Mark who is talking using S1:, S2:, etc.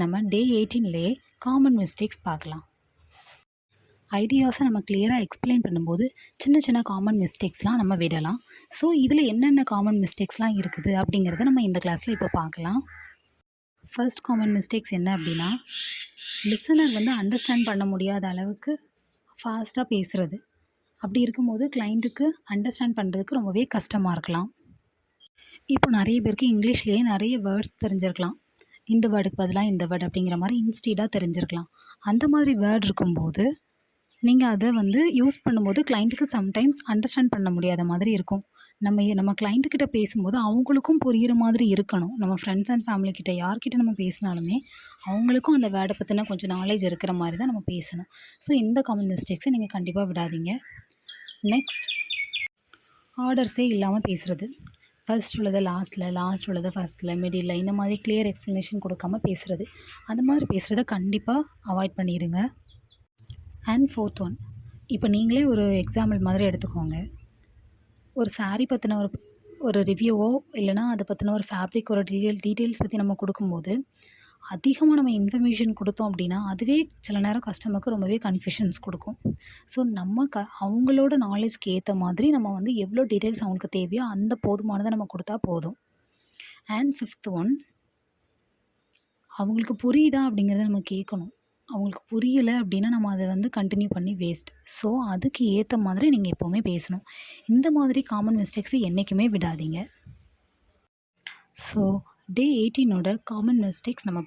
S1: நம்ம டே 18லேயே common mistakes பார்க்கலாம். ஐடியாஸை நம்ம கிளியராக எக்ஸ்பிளைன் பண்ணும்போது சின்ன சின்ன காமன் மிஸ்டேக்ஸ்லாம் நம்ம விடலாம். ஸோ இதில் என்னென்ன காமன் மிஸ்டேக்ஸ்லாம் இருக்குது அப்படிங்கிறத நம்ம இந்த கிளாஸில் இப்போ பார்க்கலாம். ஃபர்ஸ்ட் காமன் மிஸ்டேக்ஸ் என்ன அப்படின்னா, லிசனர் அண்டர்ஸ்டாண்ட் பண்ண முடியாத அளவுக்கு ஃபாஸ்ட்டாக பேசுகிறது. அப்படி இருக்கும்போது கிளைண்ட்டுக்கு அண்டர்ஸ்டாண்ட் பண்ணுறதுக்கு ரொம்பவே கஷ்டமாக இருக்கலாம். இப்போ நிறைய பேருக்கு இங்கிலீஷ்லேயே நிறைய வேர்ட்ஸ் தெரிஞ்சிருக்கலாம். இந்த வேர்டுக்கு பதிலாக இந்த வேர்டு அப்படிங்கிற மாதிரி இன்ஸ்டீடாக தெரிஞ்சிருக்கலாம். அந்த மாதிரி வேர்ட் இருக்கும்போது நீங்கள் அதை யூஸ் பண்ணும்போது கிளைண்ட்டுக்கு சம்டைம்ஸ் அண்டர்ஸ்டாண்ட் பண்ண முடியாத மாதிரி இருக்கும். நம்ம கிளைண்ட்டுக்கிட்ட பேசும்போது அவங்களுக்கும் புரிகிற மாதிரி இருக்கணும். நம்ம ஃப்ரெண்ட்ஸ் அண்ட் ஃபேமிலிக்கிட்ட யார்கிட்ட நம்ம பேசினாலுமே அவங்களுக்கும் அந்த வேர்டை பற்றின கொஞ்சம் நாலேஜ் இருக்கிற மாதிரி தான் நம்ம பேசணும். ஸோ இந்த காமன் மிஸ்டேக்ஸை நீங்கள் கண்டிப்பாக விடாதீங்க. நெக்ஸ்ட், ஆர்டர்ஸே இல்லாமல் பேசுகிறது. ஃபர்ஸ்ட் உள்ளதை லாஸ்ட்டில், லாஸ்ட் உள்ளதை ஃபர்ஸ்ட்டில், மிடில், இந்த மாதிரி கிளியர் எக்ஸ்ப்ளனேஷன் கொடுக்காம பேசுகிறது. அந்த மாதிரி பேசுகிறத கண்டிப்பாக அவாய்ட் பண்ணிடுங்க. அண்ட் ஃபோர்த் ஒன், இப்போ நீங்களே ஒரு எக்ஸாம்பிள் மாதிரி எடுத்துக்கோங்க. ஒரு சாரீ பற்றின ஒரு ரிவ்யூவோ இல்லைனா அதை பற்றின ஒரு ஃபேப்ரிக் ஒரு டீட்டெயில்ஸ் பற்றி நம்ம கொடுக்கும்போது அதிகமாக நம்ம இன்ஃபர்மேஷன் கொடுத்தோம் அப்படின்னா அதுவே சில நேரம் கஸ்டமருக்கு ரொம்பவே கன்ஃபியூஷன்ஸ் கொடுக்கும். ஸோ நம்ம அவங்களோட நாலேஜ்க்கு ஏற்ற மாதிரி நம்ம எவ்வளோ டீட்டெயில்ஸ் அவங்களுக்கு தேவையோ அந்த போதுமானதை நம்ம கொடுத்தா போதும். அண்ட் ஃபிஃப்த் ஒன், அவங்களுக்கு புரியுதா அப்படிங்கிறத நம்ம கேட்கணும். அவங்களுக்கு புரியலை அப்படின்னா நம்ம அதை கண்டினியூ பண்ணி வேஸ்ட். ஸோ அதுக்கு ஏற்ற மாதிரி நீங்கள் எப்போவுமே பேசணும். இந்த மாதிரி காமன் மிஸ்டேக்ஸை என்றைக்குமே விடாதீங்க. ஸோ டே 18ஓட காமன் மிஸ்டேக்ஸ் நம்ம